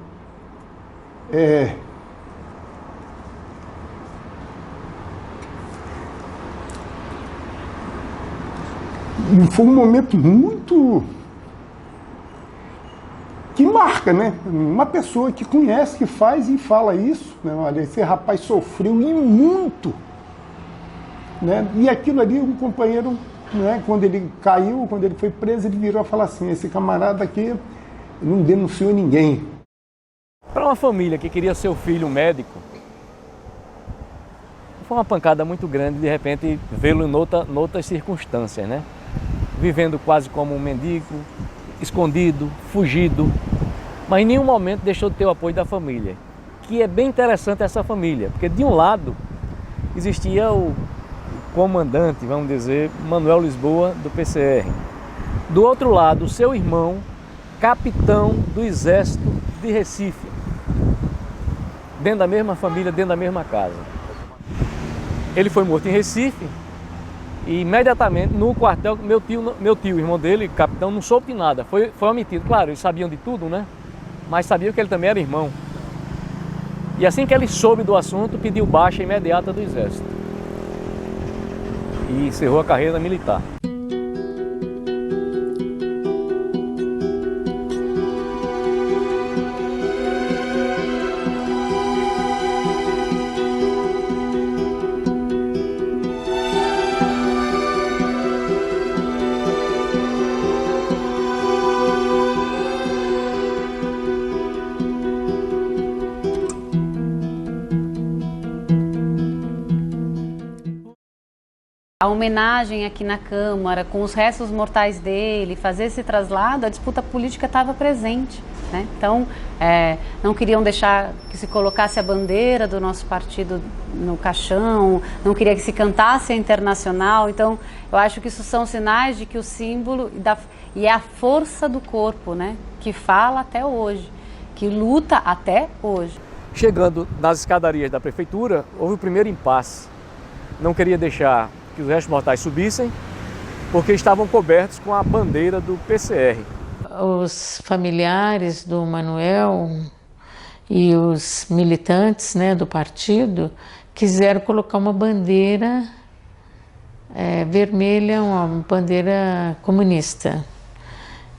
foi um momento muito que marca, né? Uma pessoa que conhece, que faz e fala isso, né? Olha, esse rapaz sofreu e muito, né? E aquilo ali, um companheiro, né, quando ele caiu, quando ele foi preso, ele virou a falar assim: esse camarada aqui não denunciou ninguém. Para uma família que queria seu filho médico, foi uma pancada muito grande, de repente, vê-lo em outras circunstâncias, né? Vivendo quase como um mendigo, escondido, fugido, mas em nenhum momento deixou de ter o apoio da família, que é bem interessante essa família, porque de um lado existia o comandante, vamos dizer, Manuel Lisboa, do PCR. Do outro lado, o seu irmão, capitão do Exército de Recife. Dentro da mesma família, dentro da mesma casa. Ele foi morto em Recife e imediatamente no quartel, meu tio, irmão dele, capitão, não soube de nada. Foi omitido. Claro, eles sabiam de tudo, né? Mas sabiam que ele também era irmão. E assim que ele soube do assunto, pediu baixa imediata do Exército. E encerrou a carreira militar. A homenagem aqui na Câmara, com os restos mortais dele, fazer esse traslado, a disputa política estava presente, né? Então, não queriam deixar que se colocasse a bandeira do nosso partido no caixão, não queria que se cantasse a Internacional. Então, eu acho que isso são sinais de que o símbolo e é a força do corpo, né? Que fala até hoje, que luta até hoje. Chegando nas escadarias da prefeitura, houve o primeiro impasse. Não queria deixar que os restos mortais subissem, porque estavam cobertos com a bandeira do PCR. Os familiares do Manuel e os militantes, né, do partido quiseram colocar uma bandeira vermelha, uma bandeira comunista.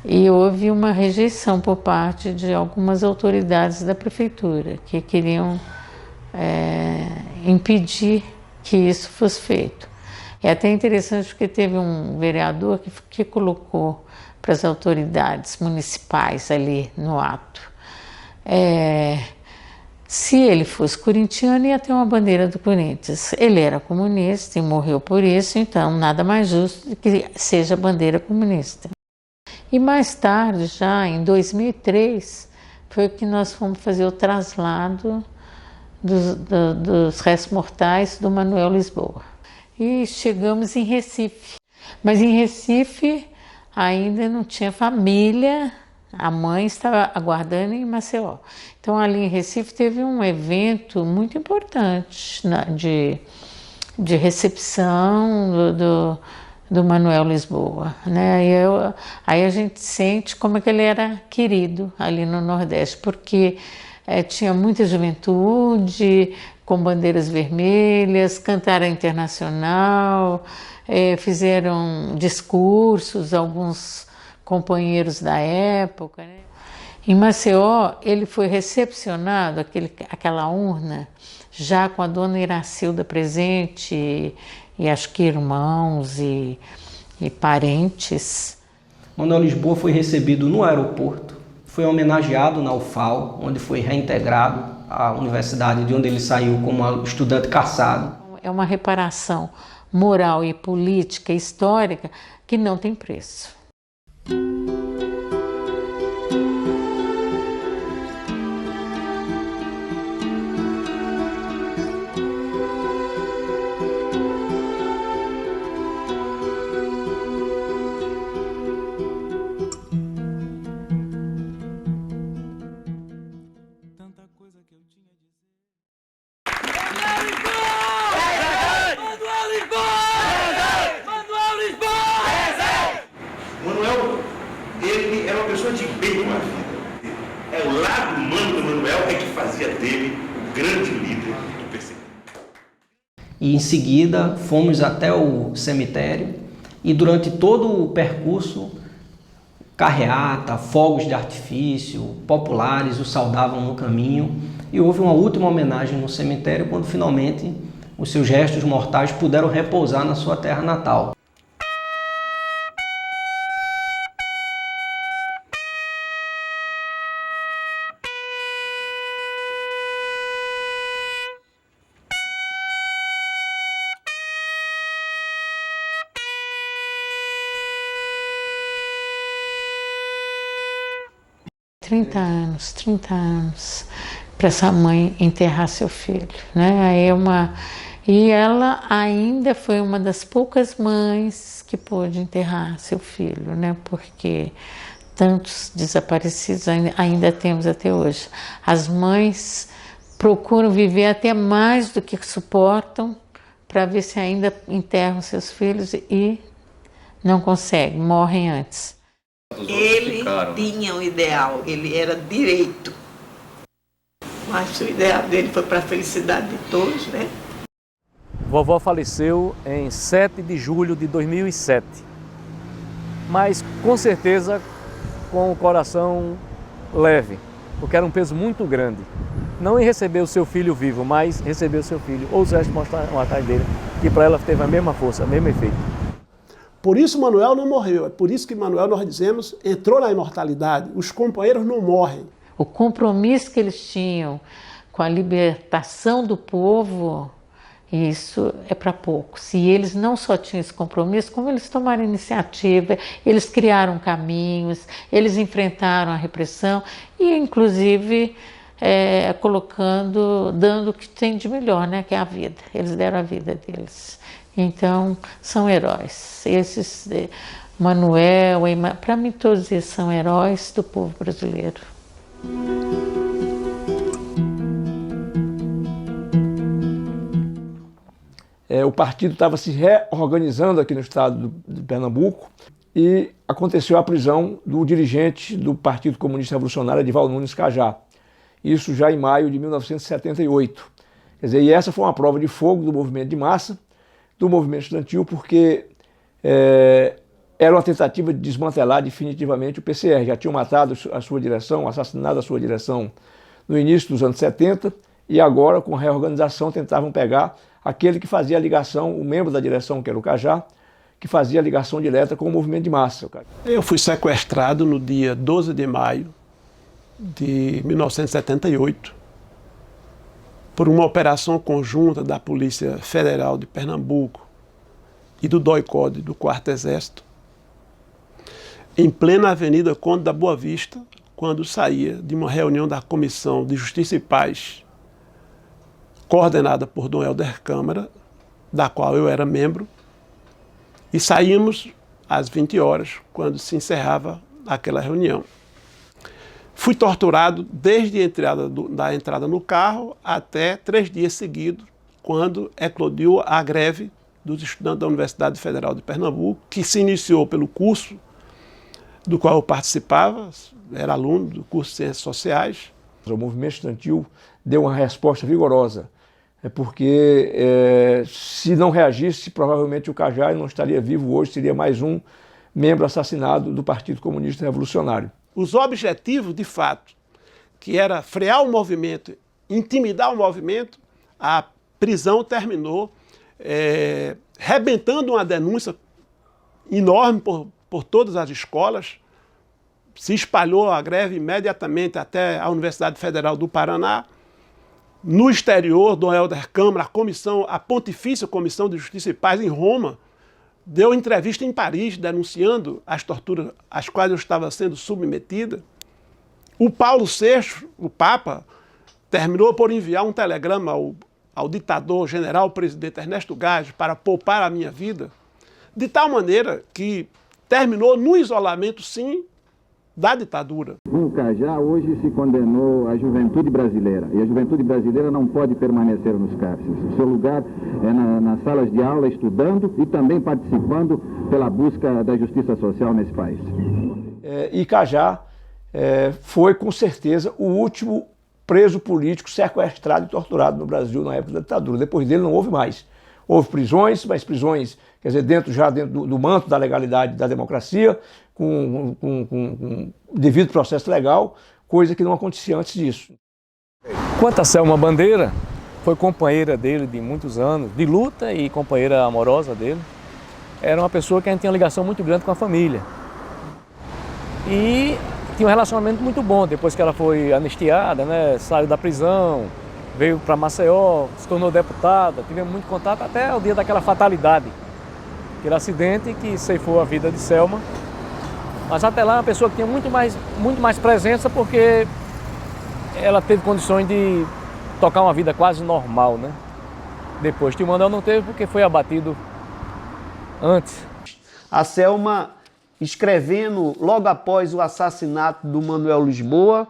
E houve uma rejeição por parte de algumas autoridades da prefeitura, que queriam impedir que isso fosse feito. É até interessante porque teve um vereador que colocou para as autoridades municipais ali no ato. Se ele fosse corintiano, ia ter uma bandeira do Corinthians. Ele era comunista e morreu por isso, então nada mais justo do que seja a bandeira comunista. E mais tarde, já em 2003, foi que nós fomos fazer o traslado dos restos mortais do Manuel Lisboa. E chegamos em Recife. Mas em Recife ainda não tinha família, a mãe estava aguardando em Maceió. Então ali em Recife teve um evento muito importante de recepção do Manuel Lisboa, né? Aí a gente sente como é que ele era querido ali no Nordeste, porque tinha muita juventude com bandeiras vermelhas, cantaram a Internacional, fizeram discursos, alguns companheiros da época, né? Em Maceió, ele foi recepcionado, aquela urna, já com a dona Iracilda presente, e acho que irmãos e parentes. Manuel Lisboa foi recebido no aeroporto, foi homenageado na UFAL, onde foi reintegrado à universidade de onde ele saiu como estudante caçado. É uma reparação moral e política, histórica, que não tem preço. Manuel ele era uma pessoa de bem com a vida. É o lado humano do Manuel que fazia dele o grande líder do PCB. E em seguida fomos até o cemitério e durante todo o percurso, carreata, fogos de artifício, populares o saudavam no caminho e houve uma última homenagem no cemitério quando finalmente os seus restos mortais puderam repousar na sua terra natal. Trinta anos para essa mãe enterrar seu filho, né? E ela ainda foi uma das poucas mães que pôde enterrar seu filho, né? Porque tantos desaparecidos ainda temos até hoje. As mães procuram viver até mais do que suportam para ver se ainda enterram seus filhos e não conseguem, morrem antes. Ele tinha um ideal, ele era direito, mas o ideal dele foi para a felicidade de todos, né? Vovó faleceu em 7 de julho de 2007, mas com certeza com o coração leve, porque era um peso muito grande. Não em receber o seu filho vivo, mas receber o seu filho, ou os restos mortais dele, que para ela teve a mesma força, o mesmo efeito. Por isso Manuel não morreu, é por isso que Manuel, nós dizemos, entrou na imortalidade. Os companheiros não morrem. O compromisso que eles tinham com a libertação do povo, isso é para poucos. E eles não só tinham esse compromisso, como eles tomaram iniciativa, eles criaram caminhos, eles enfrentaram a repressão e, inclusive, dando o que tem de melhor, né, que é a vida. Eles deram a vida deles. Então, são heróis. Esses, Manuel, para mim todos eles são heróis do povo brasileiro. O partido estava se reorganizando aqui no estado de Pernambuco e aconteceu a prisão do dirigente do Partido Comunista Revolucionário, Edivaldo Nunes Cajá. Isso já em maio de 1978. Quer dizer, e essa foi uma prova de fogo do movimento de massa, do movimento estudantil, porque era uma tentativa de desmantelar definitivamente o PCR. Já tinham matado a sua direção, assassinado a sua direção no início dos anos 70, e agora, com a reorganização, tentavam pegar aquele que fazia a ligação, o membro da direção, que era o Cajá, que fazia a ligação direta com o movimento de massa. Eu fui sequestrado no dia 12 de maio de 1978, por uma operação conjunta da Polícia Federal de Pernambuco e do DOI-CODE, do 4º Exército, em plena Avenida Conde da Boa Vista, quando saía de uma reunião da Comissão de Justiça e Paz, coordenada por Dom Helder Câmara, da qual eu era membro, e saímos às 20 horas, quando se encerrava aquela reunião. Fui torturado desde da entrada no carro até 3 dias seguidos, quando eclodiu a greve dos estudantes da Universidade Federal de Pernambuco, que se iniciou pelo curso do qual eu participava, era aluno do curso de Ciências Sociais. O movimento estudantil deu uma resposta vigorosa, porque se não reagisse, provavelmente o Cajá não estaria vivo hoje, seria mais um membro assassinado do Partido Comunista Revolucionário. Os objetivos, de fato, que era frear o movimento, intimidar o movimento, a prisão terminou rebentando uma denúncia enorme por todas as escolas. Se espalhou a greve imediatamente até a Universidade Federal do Paraná. No exterior, Dom Helder Câmara, a Pontifícia Comissão de Justiça e Paz em Roma, deu entrevista em Paris denunciando as torturas às quais eu estava sendo submetida. O Paulo VI, o Papa, terminou por enviar um telegrama ao ditador general presidente Ernesto Gades para poupar a minha vida, de tal maneira que terminou no isolamento, sim, da ditadura. Com o Cajá, hoje se condenou a juventude brasileira, e a juventude brasileira não pode permanecer nos cárceres. O seu lugar é nas salas de aula, estudando e também participando pela busca da justiça social nesse país. E Cajá foi, com certeza, o último preso político sequestrado e torturado no Brasil na época da ditadura. Depois dele não houve mais. Houve prisões, mas prisões, quer dizer, dentro do manto da legalidade da democracia, com devido processo legal, coisa que não acontecia antes disso. Quanto a Selma Bandeira, foi companheira dele de muitos anos, de luta e companheira amorosa dele. Era uma pessoa que a gente tinha uma ligação muito grande com a família. E tinha um relacionamento muito bom. Depois que ela foi anistiada, né, saiu da prisão, veio para Maceió, se tornou deputada, tivemos muito contato até o dia daquela fatalidade, aquele acidente que ceifou a vida de Selma. Mas até lá, uma pessoa que tinha muito mais presença, porque ela teve condições de tocar uma vida quase normal, né? Depois, Tio Manuel não teve porque foi abatido antes. A Selma, escrevendo logo após o assassinato do Manuel Lisboa,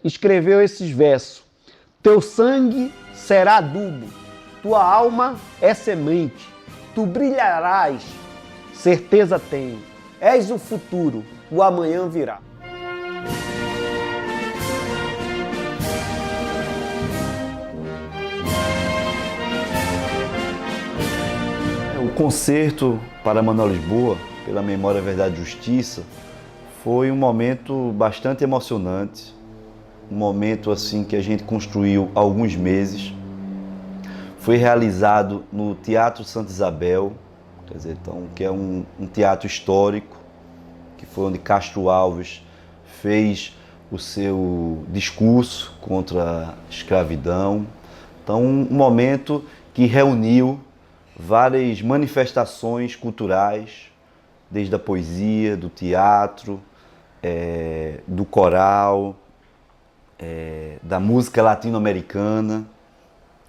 escreveu esses versos: teu sangue será adubo, tua alma é semente, tu brilharás, certeza tenho, és o futuro, o amanhã virá. O concerto para Manuel Lisboa, pela Memória, Verdade e Justiça, foi um momento bastante emocionante, um momento assim que a gente construiu há alguns meses. Foi realizado no Teatro Santa Isabel, quer dizer, então, que é um teatro histórico, que foi onde Castro Alves fez o seu discurso contra a escravidão. Então, um momento que reuniu várias manifestações culturais, desde a poesia, do teatro, do coral, da música latino-americana.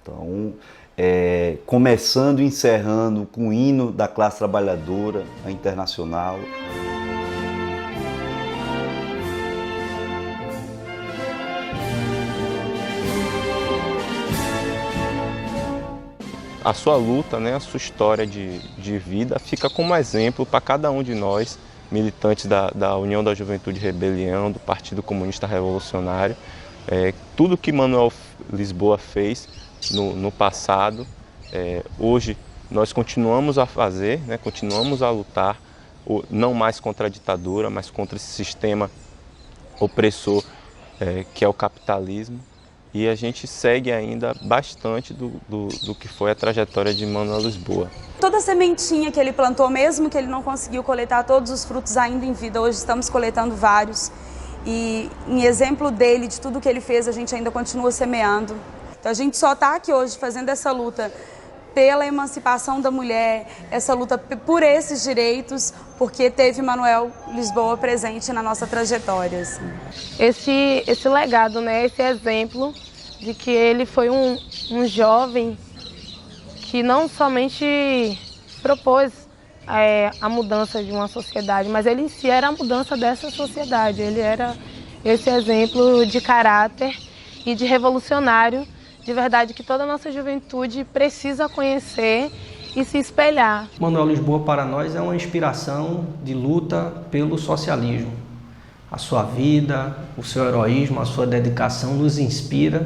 Então, começando e encerrando com o hino da classe trabalhadora, a Internacional. A sua luta, né, a sua história de vida fica como exemplo para cada um de nós, militantes da União da Juventude Rebelião, do Partido Comunista Revolucionário. Tudo que Manuel Lisboa fez no passado, hoje nós continuamos a fazer, né, continuamos a lutar, não mais contra a ditadura, mas contra esse sistema opressor que é o capitalismo. E a gente segue ainda bastante do que foi a trajetória de Manuel Lisboa. Toda a sementinha que ele plantou, mesmo que ele não conseguiu coletar todos os frutos ainda em vida, hoje estamos coletando vários. E em exemplo dele, de tudo que ele fez, a gente ainda continua semeando. Então a gente só está aqui hoje fazendo essa luta pela emancipação da mulher, essa luta por esses direitos, porque teve Manuel Lisboa presente na nossa trajetória. Assim. Esse legado, né, esse exemplo de que ele foi um jovem que não somente propôs a mudança de uma sociedade, mas ele em si era a mudança dessa sociedade. Ele era esse exemplo de caráter e de revolucionário, de verdade, que toda a nossa juventude precisa conhecer e se espelhar. Manuel Lisboa, para nós, é uma inspiração de luta pelo socialismo. A sua vida, o seu heroísmo, a sua dedicação nos inspira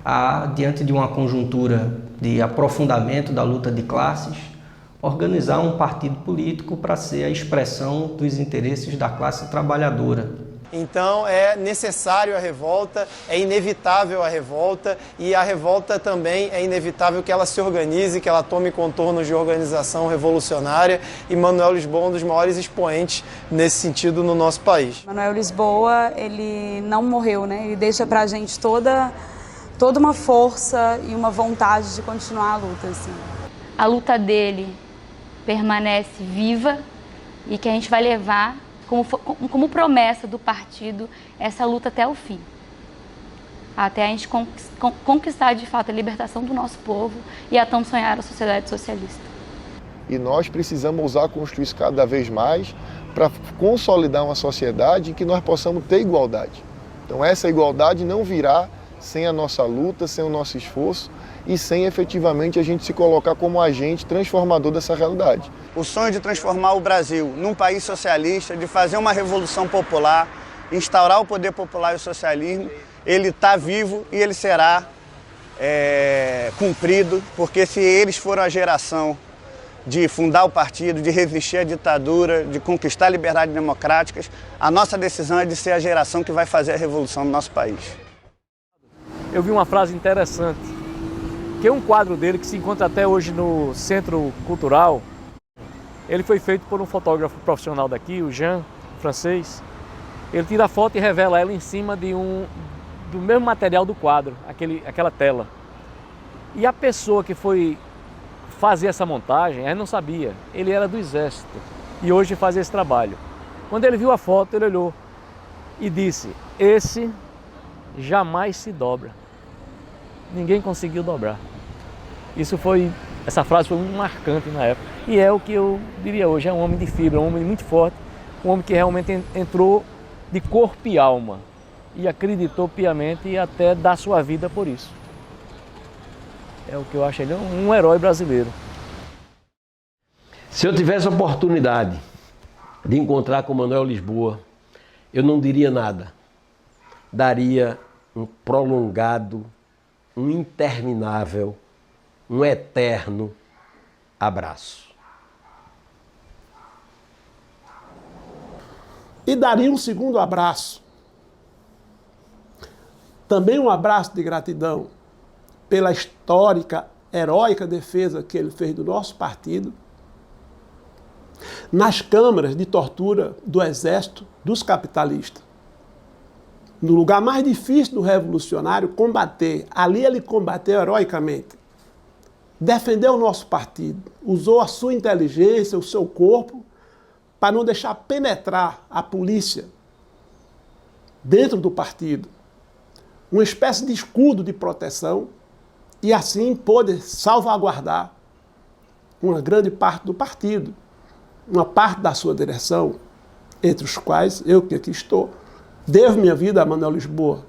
a, diante de uma conjuntura de aprofundamento da luta de classes, organizar um partido político para ser a expressão dos interesses da classe trabalhadora. Então é necessário a revolta, é inevitável a revolta, e a revolta também é inevitável que ela se organize, que ela tome contornos de organização revolucionária, e Manuel Lisboa é um dos maiores expoentes nesse sentido no nosso país. Manuel Lisboa, ele não morreu, né? Ele deixa pra gente toda uma força e uma vontade de continuar a luta. Assim. A luta dele permanece viva e que a gente vai levar como promessa do partido essa luta até o fim. Até a gente conquistar de fato a libertação do nosso povo e a tão sonhada sociedade socialista. E nós precisamos usar construir isso cada vez mais para consolidar uma sociedade em que nós possamos ter igualdade. Então essa igualdade não virá sem a nossa luta, sem o nosso esforço e sem efetivamente a gente se colocar como agente transformador dessa realidade. O sonho de transformar o Brasil num país socialista, de fazer uma revolução popular, instaurar o poder popular e o socialismo, ele está vivo e ele será cumprido, porque se eles foram a geração de fundar o partido, de resistir à ditadura, de conquistar liberdades democráticas, a nossa decisão é de ser a geração que vai fazer a revolução no nosso país. Eu vi uma frase interessante, que é um quadro dele que se encontra até hoje no Centro Cultural. Ele foi feito por um fotógrafo profissional daqui, o Jean, francês. Ele tira a foto e revela ela em cima do mesmo material do quadro, aquela tela. E a pessoa que foi fazer essa montagem, a gente não sabia, ele era do Exército e hoje faz esse trabalho. Quando ele viu a foto, ele olhou e disse: esse jamais se dobra. Ninguém conseguiu dobrar. Essa frase foi muito marcante na época. E é o que eu diria hoje, é um homem de fibra, um homem muito forte, um homem que realmente entrou de corpo e alma e acreditou piamente e até dá sua vida por isso. É o que eu acho, ele é um herói brasileiro. Se eu tivesse a oportunidade de encontrar com Manoel Lisboa, eu não diria nada. Daria um prolongado, um interminável, um eterno abraço. E daria um segundo abraço. Também um abraço de gratidão pela histórica, heróica defesa que ele fez do nosso partido, nas câmaras de tortura do Exército dos capitalistas. No lugar mais difícil do revolucionário combater, ali ele combateu heroicamente. Defendeu o nosso partido, usou a sua inteligência, o seu corpo, para não deixar penetrar a polícia dentro do partido. Uma espécie de escudo de proteção, e assim pôde salvaguardar uma grande parte do partido, uma parte da sua direção, entre os quais eu que aqui estou, devo minha vida a Manoel Lisboa.